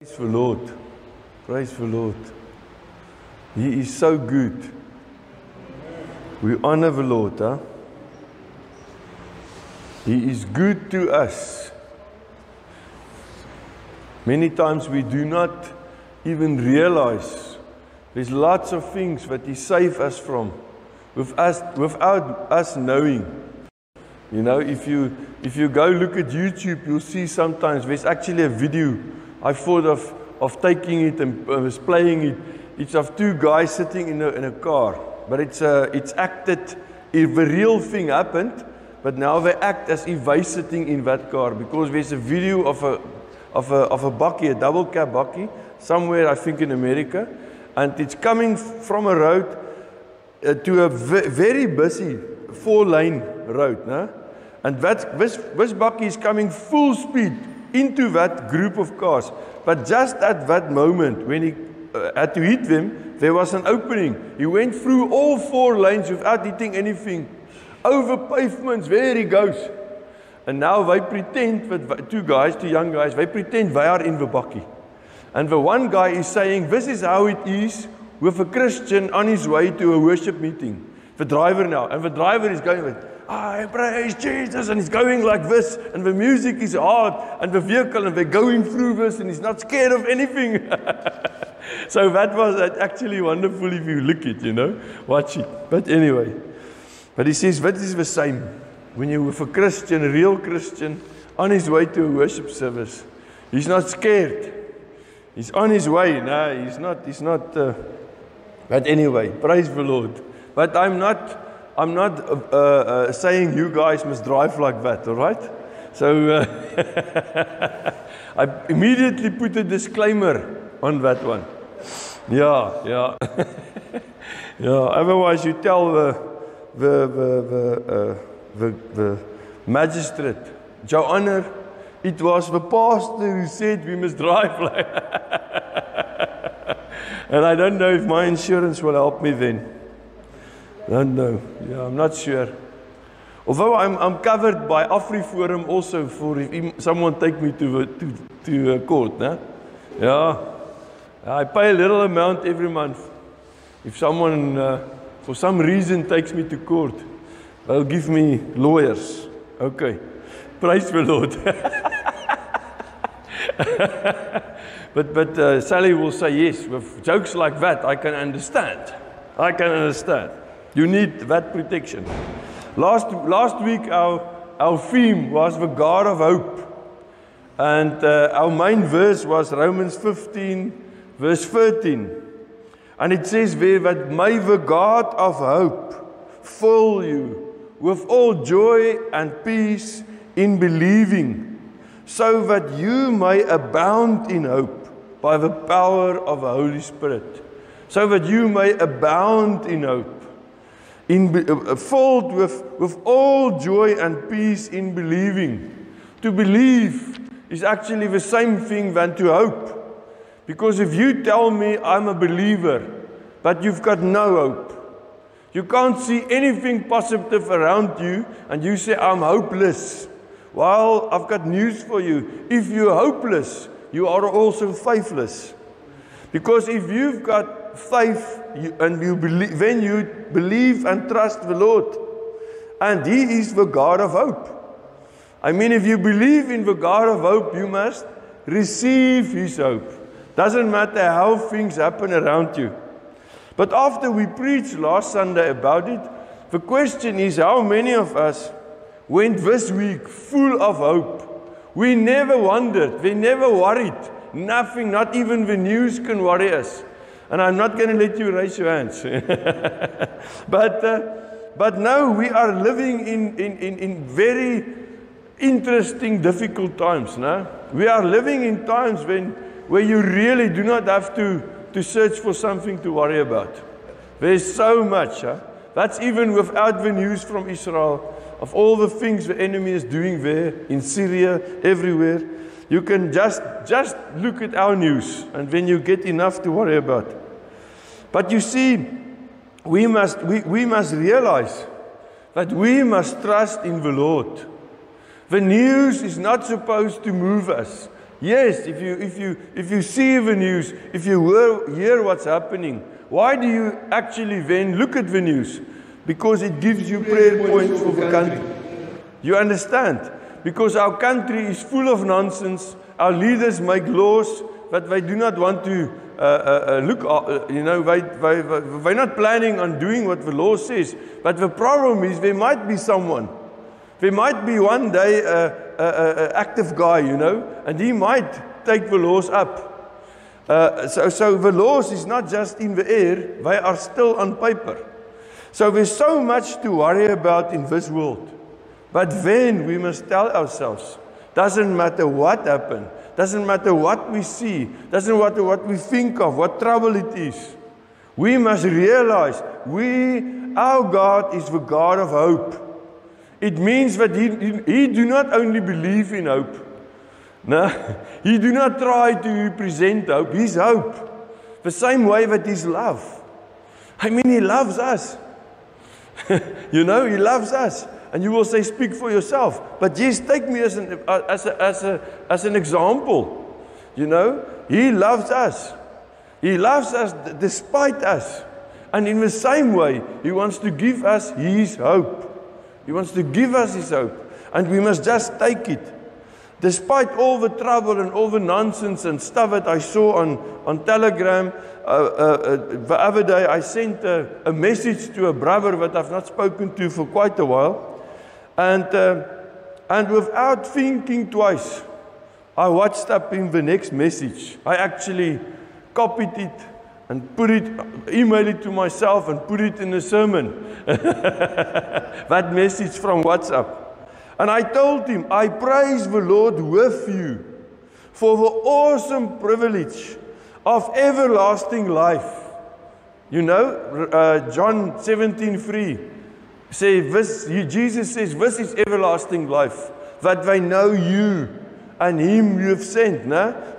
Praise the Lord. Praise the Lord. He is so good. We honor the Lord. Huh? He is good to us. Many times we do not even realize there's lots of things that He saves us from without us knowing. You know, if you go look at YouTube, you'll see sometimes there's actually a video. I thought of taking it and was playing it. It's of two guys sitting in a car, but it's acted. If the real thing happened, but now they act as if they're sitting in that car because there's a video of a bakkie, a double cab bakkie, somewhere I think in America, and it's coming from a road to a very busy 4-lane road, no? And this bakkie is coming full speed into that group of cars. But just at that moment, when he had to hit them, there was an opening. He went through all 4 lanes without hitting anything. Over pavements, there he goes. And now they pretend, that two young guys, they pretend they are in the bakkie. And the one guy is saying, this is how it is with a Christian on his way to a worship meeting. The driver now. And the driver is going with, I praise Jesus, and he's going like this, and the music is hard, and the vehicle, and they're going through this, and he's not scared of anything. So that was actually wonderful if you look it, you know, watch it. But anyway, but he says, that is the same. When you're with a Christian, a real Christian, on his way to a worship service, he's not scared. He's on his way. No, he's not. But anyway, praise the Lord. But I'm not saying you guys must drive like that, all right? So I immediately put a disclaimer on that one. Yeah. Yeah. Otherwise, you tell the magistrate, Your Honor, it was the pastor who said we must drive like. And I don't know if my insurance will help me then. I don't know. Yeah, I'm not sure. Although I'm covered by AfriForum also for if someone take me to court. Né? Yeah. I pay a little amount every month. If someone for some reason takes me to court, they'll give me lawyers. Okay. Praise the Lord. But Sally will say yes. With jokes like that, I can understand. You need that protection. Last week, our theme was the God of hope. And our main verse was Romans 15, verse 13. And it says there that may the God of hope fill you with all joy and peace in believing, so that you may abound in hope by the power of the Holy Spirit. So that you may abound in hope. Filled with all joy and peace in believing. To believe is actually the same thing than to hope. Because if you tell me I'm a believer, but you've got no hope, you can't see anything positive around you, and you say I'm hopeless. Well, I've got news for you. If you're hopeless, you are also faithless. Because if you've got faith and you believe, then you believe and trust the Lord, and He is the God of hope. I mean, if you believe in the God of hope, you must receive His hope. Doesn't matter how things happen around you. But after we preached last Sunday about it, the question is, how many of us went this week full of hope? We never wondered, we never worried. Nothing, not even the news can worry us. And I'm not going to let you raise your hands. But no, we are living in very interesting, difficult times. No? We are living in times where you really do not have to search for something to worry about. There's so much. Huh? That's even without the news from Israel, of all the things the enemy is doing there, in Syria, everywhere. You can just look at our news, and then you get enough to worry about. But you see, we must realize that we must trust in the Lord. The news is not supposed to move us. Yes, if you see the news, if you hear what's happening, why do you actually then look at the news? Because it gives you prayer points for the country. You understand? Because our country is full of nonsense. Our leaders make laws that they do not want to they're not planning on doing what the law says. But the problem is there might be someone. There might be one day an active guy, and he might take the laws up. So the laws is not just in the air, they are still on paper. So there's so much to worry about in this world. But then we must tell ourselves, doesn't matter what happened, doesn't matter what we see, doesn't matter what we think of, what trouble it is. We must realize our God is the God of hope. It means that he do not only believe in hope. No, he do not try to represent hope. He's hope. The same way that he's love. I mean, he loves us. He loves us. And you will say, speak for yourself. But just take me as an example. He loves us. He loves us despite us. And in the same way, he wants to give us his hope. He wants to give us his hope. And we must just take it. Despite all the trouble and all the nonsense and stuff that I saw on Telegram, the other day I sent a message to a brother that I've not spoken to for quite a while. And without thinking twice, I watched up in the next message. I actually copied it and emailed it to myself and put it in a sermon. That message from WhatsApp. And I told him, I praise the Lord with you for the awesome privilege of everlasting life. John 17:3 says, Jesus says, this is everlasting life, that they know you and him you have sent,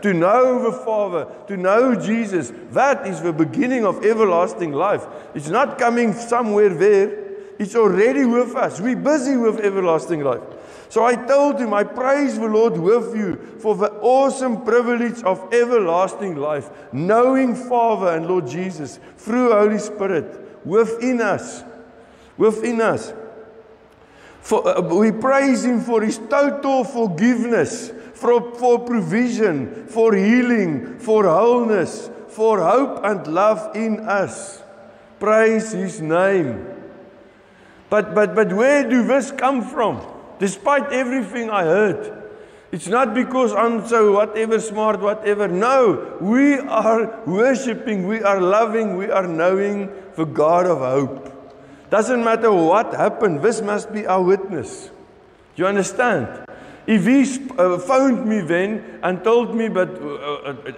to know the Father, to know Jesus. That is the beginning of everlasting life. It's not coming somewhere there. It's already with us. We're busy with everlasting life. So I told him, I praise the Lord with you for the awesome privilege of everlasting life, knowing Father and Lord Jesus through Holy Spirit within us. Within us. We praise him for his total forgiveness, for provision, for healing, for wholeness, for hope and love in us. Praise his name. But where do this come from? Despite everything I heard. It's not because I'm so whatever smart, whatever. No, we are worshiping, we are loving, we are knowing the God of hope. Doesn't matter what happened, this must be our witness. Do you understand? If he phoned me then and told me, but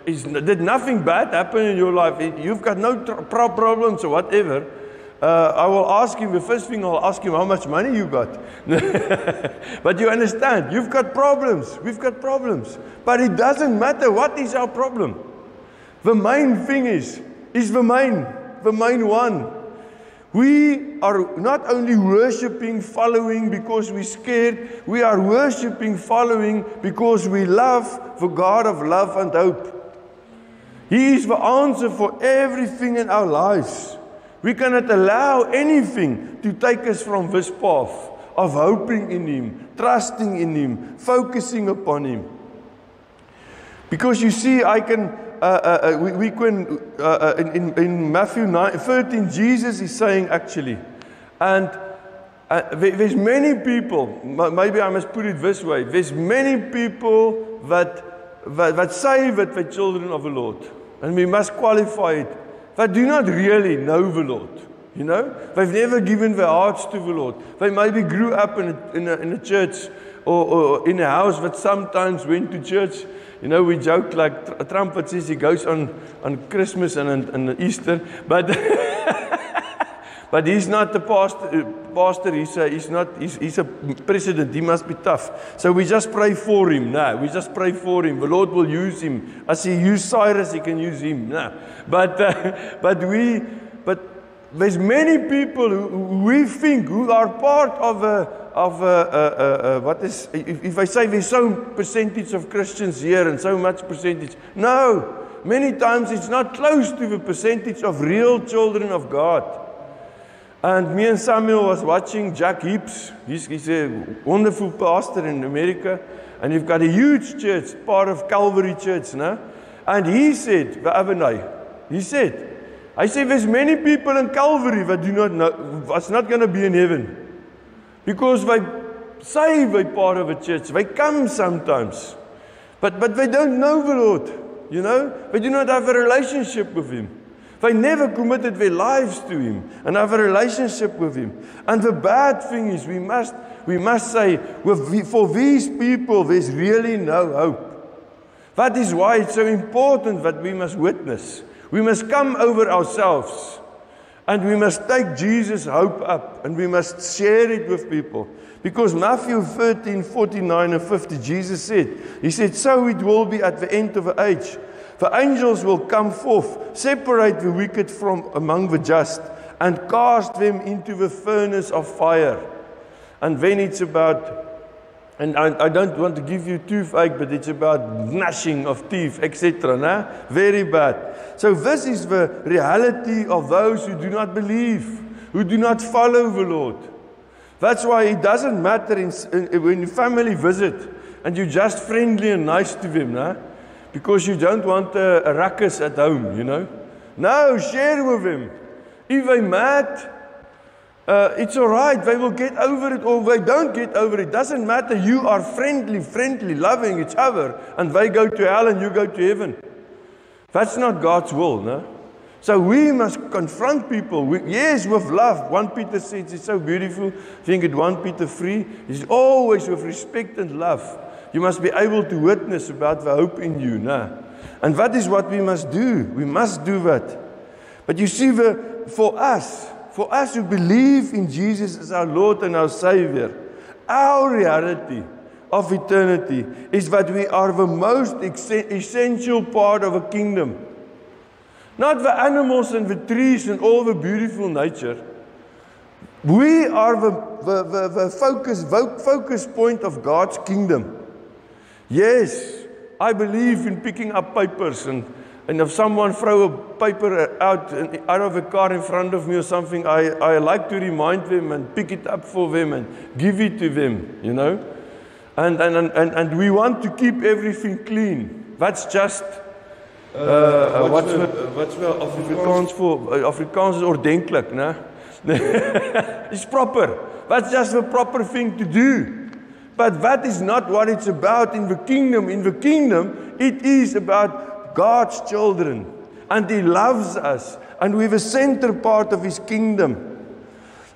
did nothing bad happen in your life, you've got no problems or whatever, I will ask him, the first thing I'll ask him, how much money you got? But you understand, you've got problems, we've got problems. But it doesn't matter what is our problem. The main thing is the main one. We are not only worshiping, following because we're scared. We are worshiping, following because we love the God of love and hope. He is the answer for everything in our lives. We cannot allow anything to take us from this path of hoping in him, trusting in him, focusing upon him. Because you see, in Matthew 13, Jesus is saying actually, and there's many people, maybe I must put it this way, there's many people that say that they're children of the Lord, and we must qualify it, that do not really know the Lord. They've never given their hearts to the Lord. They maybe grew up in a church or in a house that sometimes went to church. We joke like Trump says he goes on Christmas and Easter, but but he's not the pastor. He's a president. He must be tough. So we just pray for him. We just pray for him. The Lord will use him. As he used Cyrus, he can use him. But there's many people who we think who are part of what is, if I say there's so percentage of Christians here and so much percentage. No, many times it's not close to the percentage of real children of God. And me and Samuel was watching Jack Heaps. He's a wonderful pastor in America. And you've got a huge church, part of Calvary Church, no? And he said, the other night, I said, there's many people in Calvary that do not know, what's not going to be in heaven. Because they say they're part of a church. They come sometimes. But they don't know the Lord, you know. They do not have a relationship with Him. They never committed their lives to Him and have a relationship with Him. And the bad thing is we must say, for these people, there's really no hope. That is why it's so important that we must witness. We must come over ourselves. And we must take Jesus' hope up. And we must share it with people. Because Matthew 13:49 and 50, Jesus said, He said, so it will be at the end of the age. The angels will come forth, separate the wicked from among the just, and cast them into the furnace of fire. And then it's about, and I don't want to give you toothache, but it's about gnashing of teeth, etc. Nah? Very bad. So this is the reality of those who do not believe, who do not follow the Lord. That's why it doesn't matter when you family visit, and you're just friendly and nice to them, nah? Because you don't want a ruckus at home, you know. No, share with them. If they're mad, it's all right. They will get over it, or they don't get over it. Doesn't matter. You are friendly, loving each other, and they go to hell and you go to heaven. That's not God's will, no? So we must confront people. Yes, with love. 1 Peter says it's so beautiful. I think at 1 Peter 3, it's always with respect and love. You must be able to witness about the hope in you. Nah? And that is what we must do. We must do that. But you see, for us who believe in Jesus as our Lord and our Savior, our reality of eternity is that we are the most essential part of a kingdom. Not the animals and the trees and all the beautiful nature. We are the focus point of God's kingdom. Yes, I believe in picking up papers, and if someone throw a paper out of a car in front of me or something, I like to remind them and pick it up for them and give it to them, you know. And we want to keep everything clean. That's just what's the Afrikaans for? Afrikaans is ordentlik, né? It's proper. That's just the proper thing to do. But that is not what it's about in the kingdom. In the kingdom, it is about God's children. And He loves us. And we're the center part of His kingdom.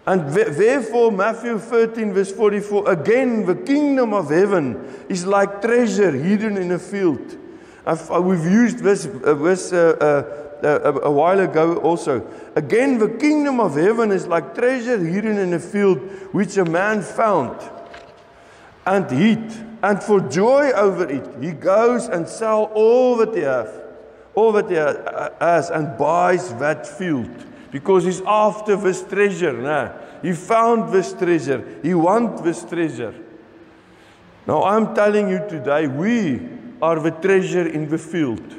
And therefore, Matthew 13, verse 44, again, the kingdom of heaven is like treasure hidden in a field. We've used this a while ago also. Again, the kingdom of heaven is like treasure hidden in a field, which a man found and hid, and for joy over it, he goes and sells all that he has, and buys that field, because he's after this treasure. Nah? He found this treasure. He wants this treasure. Now I'm telling you today, we are the treasure in the field.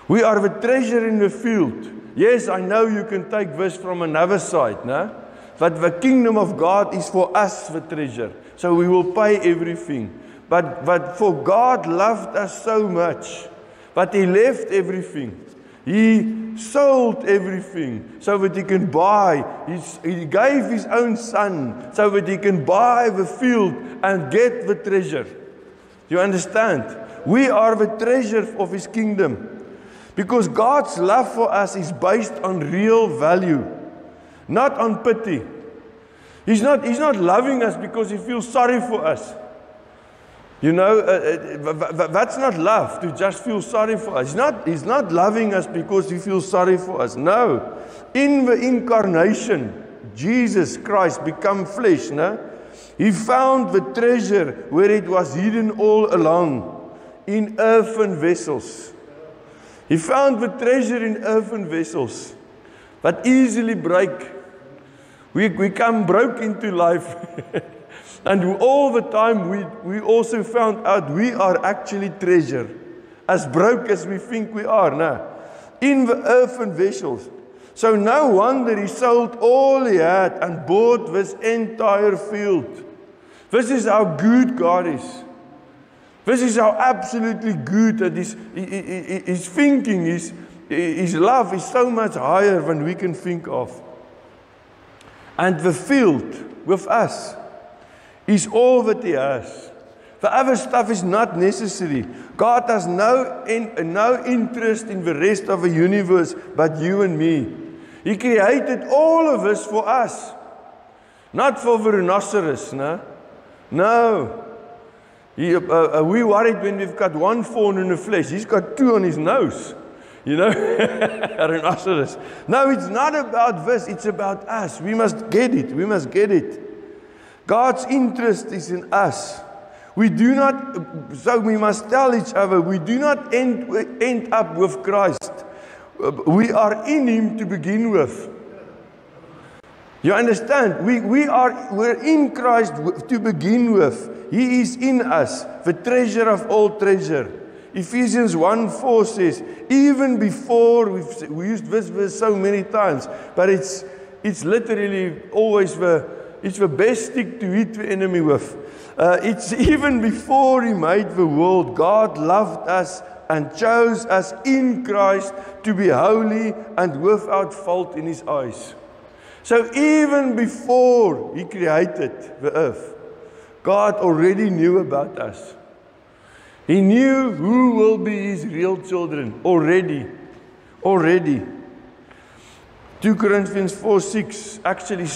We are the treasure in the field. Yes, I know you can take this from another side, nah? But the kingdom of God is for us the treasure. So we will pay everything. But for God loved us so much, but He left everything. He sold everything so that He can buy. He gave His own Son so that He can buy the field and get the treasure. You understand? We are the treasure of His kingdom. Because God's love for us is based on real value, not on pity. He's not loving us because He feels sorry for us. You know, that's not love, to just feel sorry for us. He's not loving us because He feels sorry for us. No. In the incarnation, Jesus Christ become flesh. No? He found the treasure where it was hidden all along, in earthen vessels. He found the treasure in earthen vessels. that easily break. We come broke into life. And all the time we also found out we are actually treasure. As broke as we think we are now. In the earthen vessels. So no wonder he sold all he had and bought this entire field. This is how good God is. This is how absolutely good that his thinking, his love is so much higher than we can think of. And the field with us is all that he has. The other stuff is not necessary. God has no interest in the rest of the universe but you and me. He created all of us for us. Not for the rhinoceros, no? No. We worried when we've got one thorn in the flesh. He's got two on his nose. You know? A rhinoceros. No, it's not about this. It's about us. We must get it. We must get it. God's interest is in us. We do not, so we must tell each other, we do not end up with Christ. We are in Him to begin with. You understand? We're in Christ to begin with. He is in us, the treasure of all treasure. Ephesians 1:4 says, even before, we used this verse so many times, but it's literally always it's the best stick to hit the enemy with. It's even before He made the world, God loved us and chose us in Christ to be holy and without fault in His eyes. So even before He created the earth, God already knew about us. He knew who will be His real children already. 2 Corinthians 4:6 actually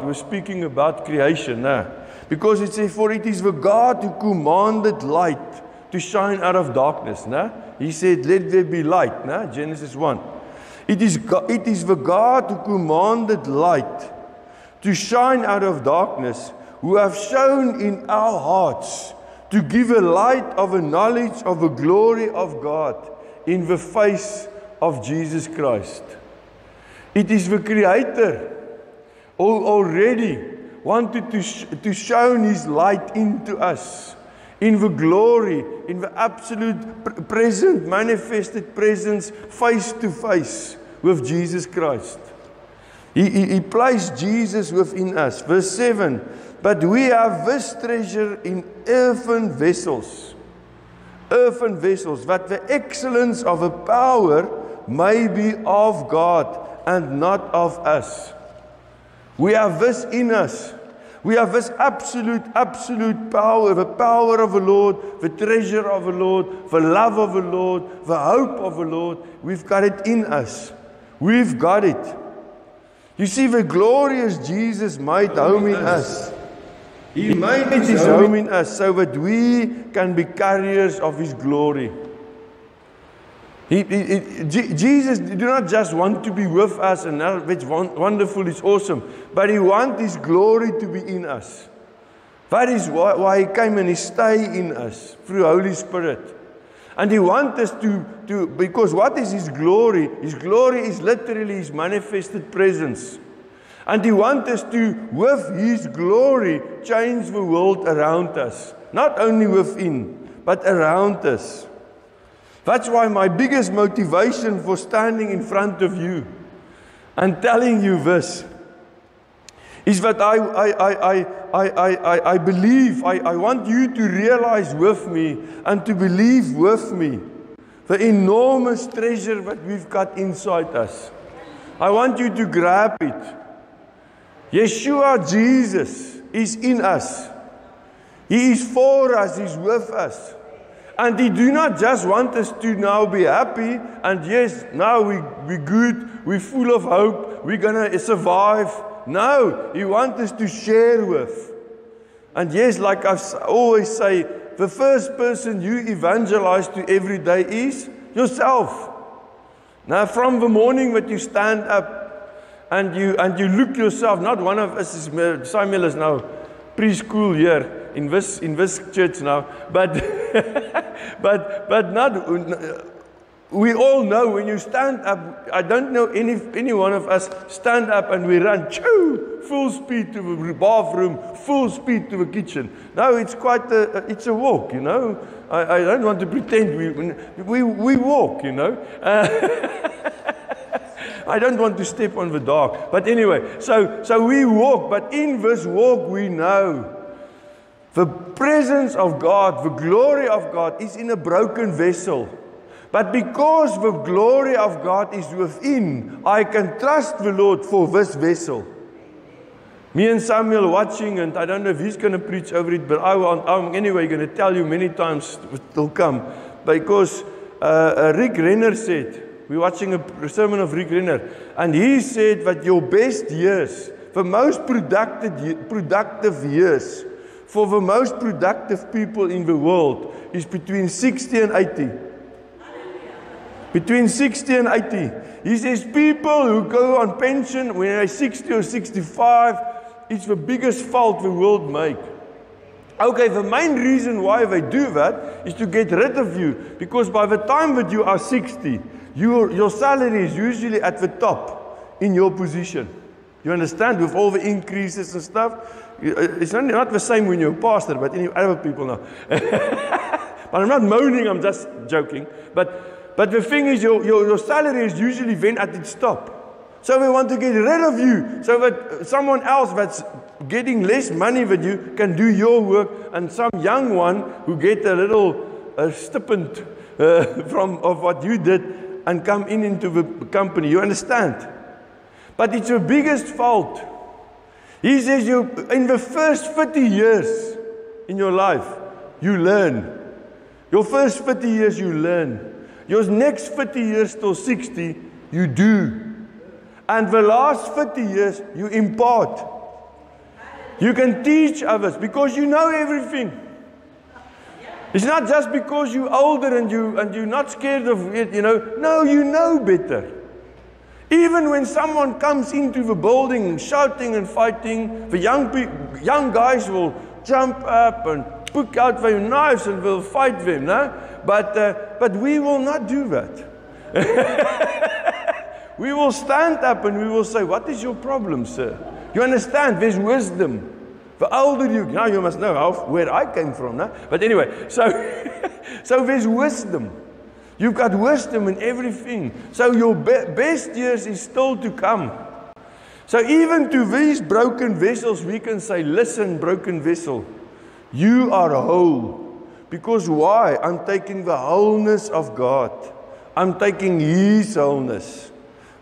we're speaking about creation now. Because it says, for it is the God who commanded light to shine out of darkness. Nah? He said, let there be light. Nah? Genesis 1. It is the God who commanded light to shine out of darkness, who have shown in our hearts to give a light of a knowledge of the glory of God in the face of Jesus Christ. It is the Creator who already wanted to shine His light into us, in the glory, in the absolute present, manifested presence, face to face with Jesus Christ. He placed Jesus within us. Verse 7, but we have this treasure in earthen vessels, that the excellence of the power may be of God and not of us. We have this in us. We have this absolute power, the power of the Lord, the treasure of the Lord, the love of the Lord, the hope of the Lord. We've got it in us. We've got it. You see, the glorious Jesus made home in us. He made His home in us so that we can be carriers of His glory. Jesus did not just want to be with us and it's wonderful, it's awesome, but He wants His glory to be in us. That is why He came and He stayed in us through Holy Spirit. And He wants us to because what is His glory? His glory is literally His manifested presence. And He wants us to, with His glory, change the world around us. Not only within, but around us. That's why my biggest motivation for standing in front of you and telling you this is that I believe, I want you to realize with me and to believe with me the enormous treasure that we've got inside us. I want you to grab it. Yeshua, Jesus, is in us. He is for us, He's with us. And He do not just want us to now be happy, and yes, now we're good, we're full of hope, we're going to survive. No, He wants us to share with. And yes, like I always say, the first person you evangelize to every day is yourself. Now, from the morning that you stand up and you look yourself, not one of us is, Samuel is now preschool here in this church now, but not We all know when you stand up, I don't know any one of us stand up and we run, full speed to the bathroom, full speed to the kitchen. No, it's quite it's a walk, you know. I don't want to pretend we walk, you know. I don't want to step on the dark. But anyway, so we walk, but in this walk we know the presence of God, the glory of God is in a broken vessel. But because the glory of God is within, I can trust the Lord for this vessel. Me and Samuel watching, and I don't know if he's going to preach over it, but I'm anyway going to tell you many times it will come. Because Rick Renner said, we're watching a sermon of Rick Renner, and he said that your best years, the most productive years, for the most productive people in the world is between 60 and 80. Between 60 and 80. He says people who go on pension when they're 60 or 65, it's the biggest fault the world make. Okay, the main reason why they do that is to get rid of you. Because by the time that you are 60, your salary is usually at the top in your position. You understand? With all the increases and stuff. It's not the same when you're a pastor, but any other people know. But I'm not moaning, I'm just joking. But the thing is, your salary is usually then at its top. So we want to get rid of you, so that someone else that's getting less money than you can do your work, and some young one who get a little stipend of what you did and come into the company. You understand? But it's your biggest fault. He says in the first 30 years in your life, you learn. Your first 30 years, you learn. Your next 30 years till 60, you do. And the last 30 years, you impart. You can teach others because you know everything. It's not just because you're older and you're not scared of it, you know. No, you know better. Even when someone comes into the building shouting and fighting, the young guys will jump up and pick out their knives and will fight them, no? But we will not do that. We will stand up and we will say, what is your problem, sir? You understand, there's wisdom. The older now you must know where I came from, no? But anyway, so there's wisdom. You've got wisdom in everything. So your best years is still to come. So even to these broken vessels, we can say, listen, broken vessel, you are whole. Because why? I'm taking the wholeness of God. I'm taking His wholeness.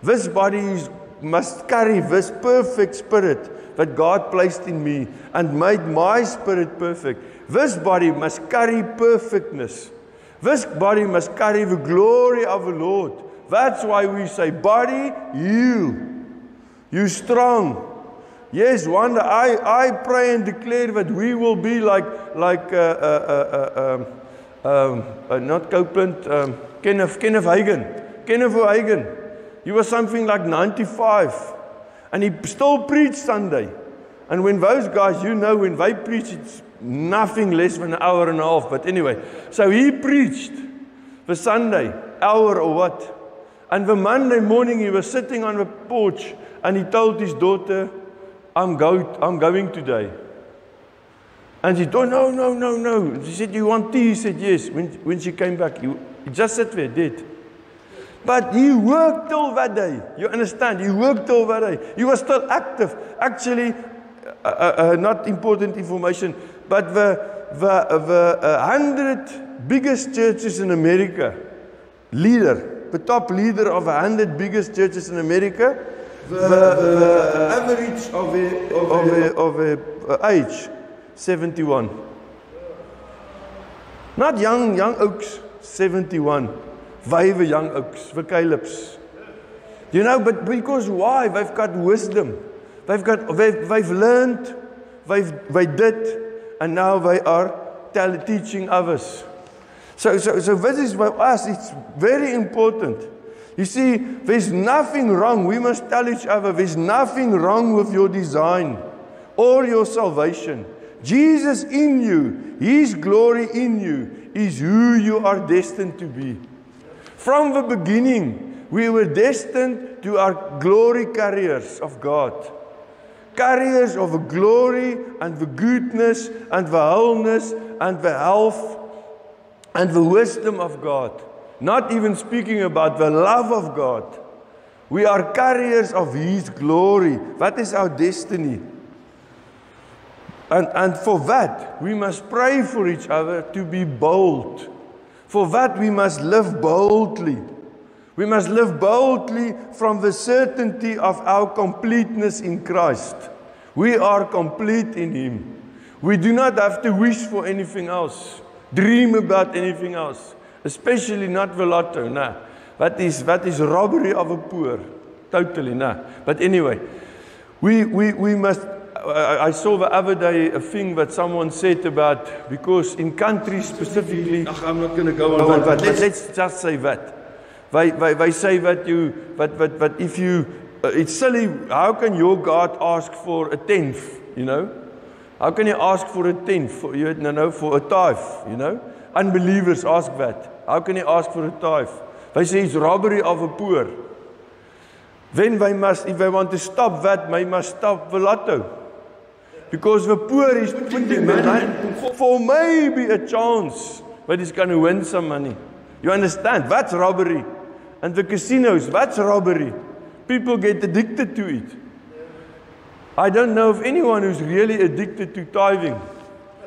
This body must carry this perfect spirit that God placed in me and made my spirit perfect. This body must carry perfectness. This body must carry the glory of the Lord. That's why we say, body, you strong. Yes, one day I pray and declare that we will be like not Copeland, Kenneth Hagin. Kenneth Hagin. He was something like 95. And he still preached Sunday. And when those guys, you know, when they preach, it's nothing less than an hour and a half. But anyway, so he preached the Sunday, hour or what. And the Monday morning he was sitting on the porch and he told his daughter, I'm going today. And she told, no. She said, you want tea? He said, yes. When she came back, he just sat there, dead. But he worked till that day. You understand? He worked till that day. He was still active. Actually, not important information, but the 100 biggest churches in America, the top leader of 100 biggest churches in America, the average of a age, 71. Not young oaks, 71. Vywe young oaks, the Caleb's. You know, but because why? They've got wisdom. They've learned, they did, and now they are teaching others. So this is for us, it's very important. You see, there's nothing wrong. We must tell each other, there's nothing wrong with your design or your salvation. Jesus in you, His glory in you, is who you are destined to be. From the beginning, we were destined to our glory carriers of God. Carriers of the glory and the goodness and the wholeness and the health and the wisdom of God. Not even speaking about the love of God. We are carriers of His glory. That is our destiny. And for that, we must pray for each other to be bold. For that, we must live boldly. We must live boldly from the certainty of our completeness in Christ. We are complete in Him. We do not have to wish for anything else, dream about anything else, especially not the lotto. Nah. That is robbery of the poor. Totally, nah. But anyway, we must. I saw the other day a thing that someone said about, because in countries specifically, I'm not going to go on that, but let's just say that. They say that if you, it's silly, how can your God ask for a tenth, you know? How can you ask for a tenth, for a tithe, you know? Unbelievers ask that. How can you ask for a tithe? They say it's robbery of the poor. Then they must, if they want to stop that, they must stop the lotto. Because the poor is putting the money for maybe a chance, but he's going to win some money. You understand? That's robbery. And the casinos, that's robbery. People get addicted to it. I don't know of anyone who's really addicted to tithing.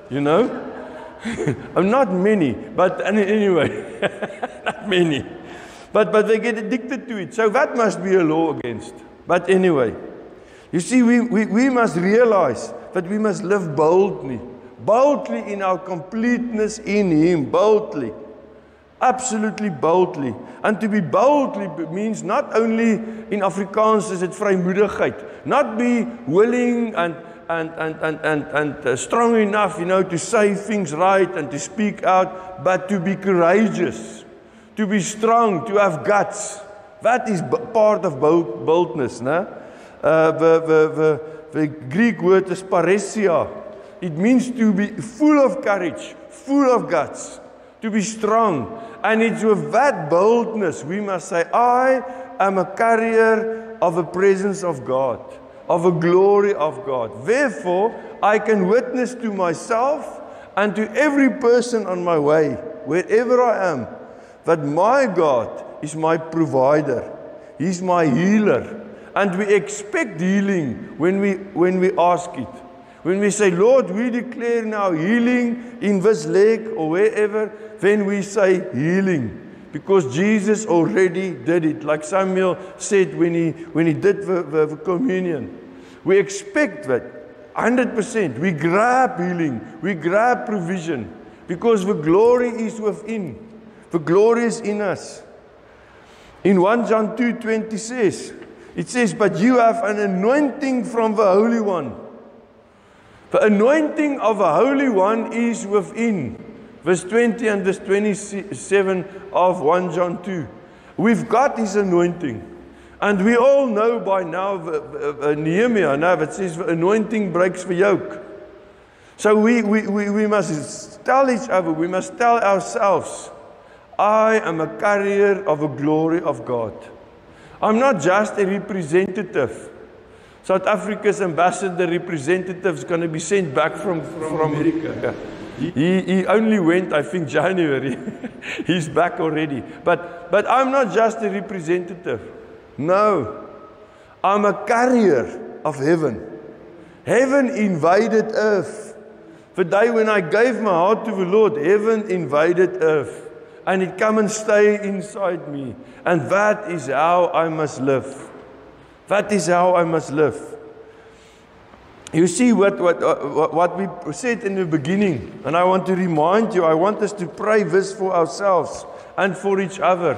You know? Not many, but anyway, not many. But they get addicted to it. So that must be a law against. But anyway, you see, we must realize that we must live boldly. Boldly in our completeness in Him. Boldly. Absolutely boldly. And to be boldly means not only in Afrikaans is it vrymoedigheid. Not be willing and strong enough, you know, to say things right and to speak out, but to be courageous. To be strong, to have guts. That is part of boldness, né? The Greek word is paresia. It means to be full of courage, full of guts, to be strong. And it's with that boldness we must say, I am a carrier of the presence of God, of the glory of God. Therefore, I can witness to myself and to every person on my way, wherever I am, that my God is my provider. He's my healer. And we expect healing when we ask it. When we say, Lord, we declare now healing in this leg or wherever, then we say healing. Because Jesus already did it. Like Samuel said when he did the communion. We expect that 100%. We grab healing. We grab provision. Because the glory is within. The glory is in us. In 1 John 2:20 it says, but you have an anointing from the Holy One. The anointing of the Holy One is within. Verse 20 and verse 27 of 1 John 2. We've got His anointing. And we all know by now, Nehemiah, now that says the anointing breaks the yoke. So we must tell each other, we must tell ourselves, I am a carrier of the glory of God. I'm not just a representative. South Africa's ambassador representative is going to be sent back from America. He only went, I think, January. He's back already. But I'm not just a representative. No. I'm a carrier of heaven. Heaven invaded earth. The day when I gave my heart to the Lord, heaven invaded earth. And it come and stay inside me. And that is how I must live. That is how I must live. You see what we said in the beginning. And I want to remind you, I want us to pray this for ourselves and for each other.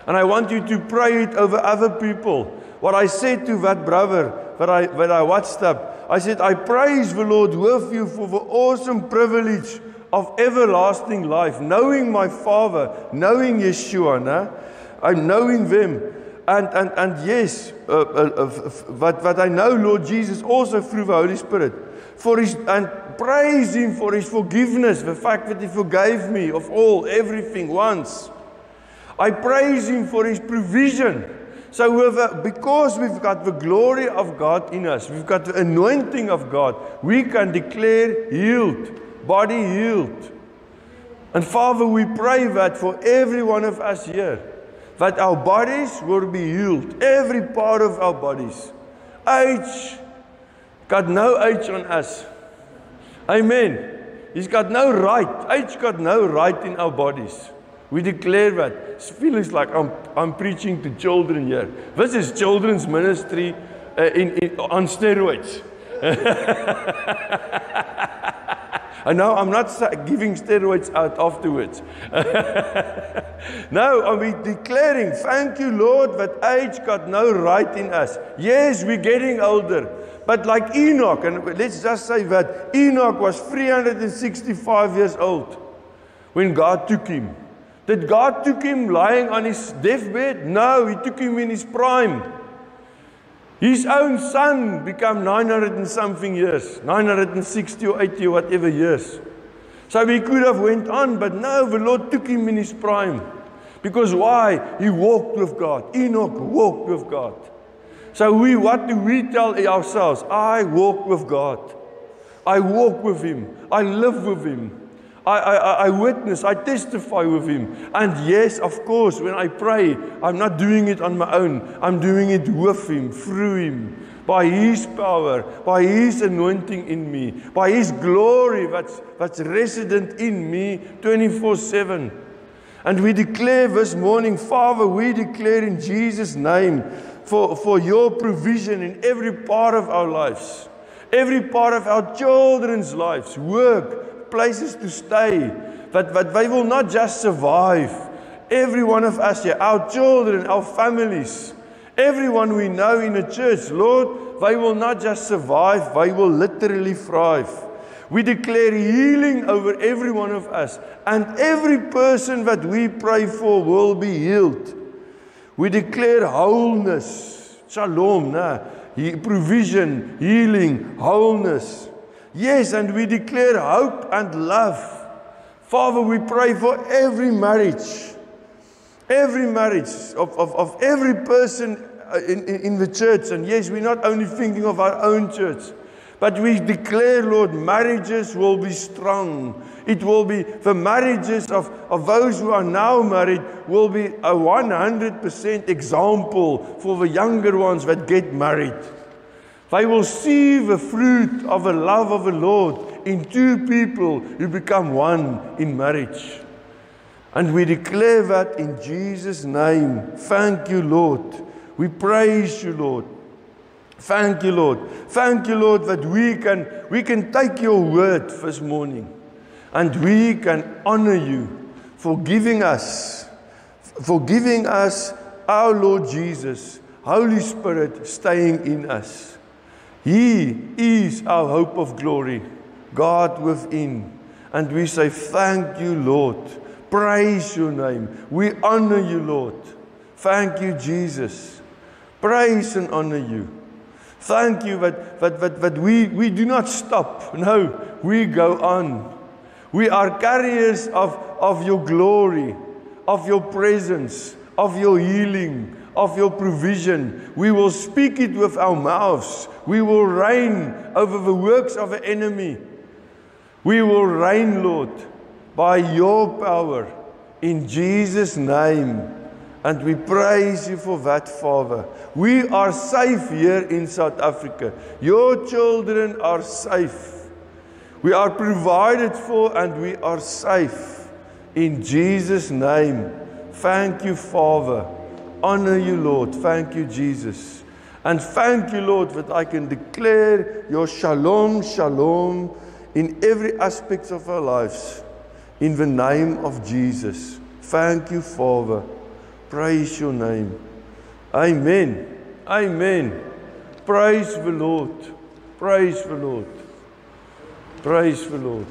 And I want you to pray it over other people. What I said to that brother that I watched up, I said, I praise the Lord with you for the awesome privilege of everlasting life, knowing my Father, knowing Yeshua, I'm knowing them, and yes, what I know, Lord Jesus, also through the Holy Spirit, and praise Him for His forgiveness, the fact that He forgave me of everything once. I praise Him for His provision. So because we've got the glory of God in us, we've got the anointing of God, we can declare healed, body healed. And Father, we pray that for every one of us here, that our bodies will be healed, every part of our bodies. Age, got no age on us. Amen. He's got no right. Age got no right in our bodies. We declare that. It feels like I'm preaching to children here. This is children's ministry on steroids. And now I'm not giving steroids out afterwards. No, I'm declaring, thank you, Lord, that age got no right in us. Yes, we're getting older. But like Enoch, and let's just say that Enoch was 365 years old when God took him. Did God took him lying on his deathbed? No, He took him in his prime. His own son became 900 and something years, 960 or 80 or whatever years. So he could have went on, but no, the Lord took him in his prime. Because why? He walked with God. Enoch walked with God. So what do we tell ourselves? I walk with God. I walk with Him. I live with Him. I witness, I testify with Him. And yes, of course, when I pray, I'm not doing it on my own. I'm doing it with Him, through Him, by His power, by His anointing in me, by His glory that's resident in me 24/7. And we declare this morning, Father, we declare in Jesus' name for your provision in every part of our lives, every part of our children's lives, work, places to stay, that they will not just survive. Every one of us here, our children, our families, everyone we know in the church, Lord, they will not just survive, they will literally thrive. We declare healing over every one of us, and every person that we pray for will be healed. We declare wholeness, shalom, provision, healing, wholeness. Yes, and we declare hope and love. Father, we pray for every marriage of every person in the church. And yes, we're not only thinking of our own church, but we declare, Lord, marriages will be strong. It will be, the marriages of those who are now married will be a 100% example for the younger ones that get married. They will see the fruit of the love of the Lord in two people who become one in marriage. And we declare that in Jesus' name. Thank you, Lord. We praise you, Lord. Thank you, Lord. Thank you, Lord, that we can take your word this morning and we can honor you for giving us our Lord Jesus, Holy Spirit staying in us. He is our hope of glory, God within. And we say, thank you, Lord. Praise your name. We honor you, Lord. Thank you, Jesus. Praise and honor you. Thank you that we do not stop. No, we go on. We are carriers of your glory, of your presence, of your healing, of your provision. We will speak it with our mouths. We will reign over the works of the enemy. We will reign, Lord, by your power in Jesus' name. And we praise you for that, Father. We are safe here in South Africa. Your children are safe. We are provided for and we are safe. In Jesus' name. Thank you, Father. Honor you, Lord. Thank you, Jesus. And thank you, Lord, that I can declare your shalom, shalom in every aspect of our lives. In the name of Jesus. Thank you, Father. Praise your name. Amen. Amen. Praise the Lord. Praise the Lord. Praise the Lord.